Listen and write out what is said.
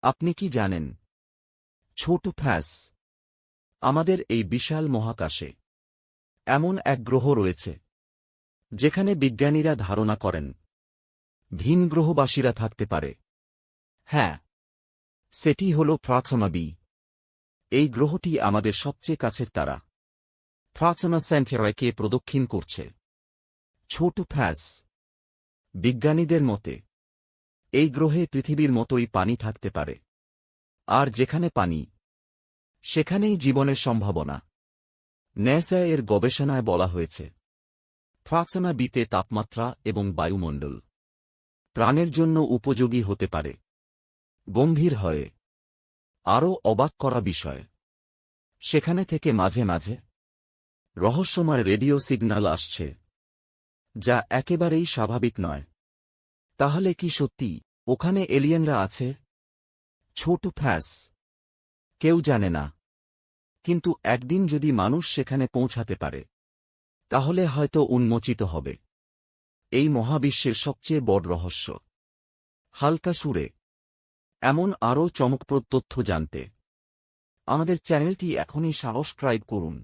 আপনি কি জানেন, ছোট ফ্যাস, আমাদের এই বিশাল মহাকাশে এমন এক গ্রহ রয়েছে যেখানে বিজ্ঞানীরা ধারণা করেন ভিন গ্রহবাসীরা থাকতে পারে। হ্যাঁ, সেটি হল প্রক্সিমা বি। এই গ্রহটি আমাদের সবচেয়ে কাছের তারা প্রক্সিমা সেন্টারাইকে প্রদক্ষিণ করছে। ছোট ফ্যাস, বিজ্ঞানীদের মতে এই গ্রহে পৃথিবীর মতোই পানি থাকতে পারে, আর যেখানে পানি সেখানেই জীবনের সম্ভাবনা। ন্যাসা এর গবেষণায় বলা হয়েছে প্রক্সিমা বিতে তাপমাত্রা এবং বায়ুমণ্ডল প্রাণের জন্য উপযোগী হতে পারে। গম্ভীর হয়ে আরও অবাক করা বিষয়, সেখানে থেকে মাঝে মাঝে রহস্যময় রেডিও সিগন্যাল আসছে, যা একেবারেই স্বাভাবিক নয়। তাহলে কি সত্যি ওখানে এলিয়েনরা আছে? ছোট ফ্যাস, কেউ জানে না, কিন্তু একদিন যদি মানুষ সেখানে পৌঁছাতে পারে তাহলে হয়তো উন্মোচিত হবে এই মহাবিশ্বের সবচেয়ে বড় রহস্য। হালকা সুরে এমন আরও চমকপ্রদ তথ্য জানতে আমাদের চ্যানেলটি এখনই সাবস্ক্রাইব করুন।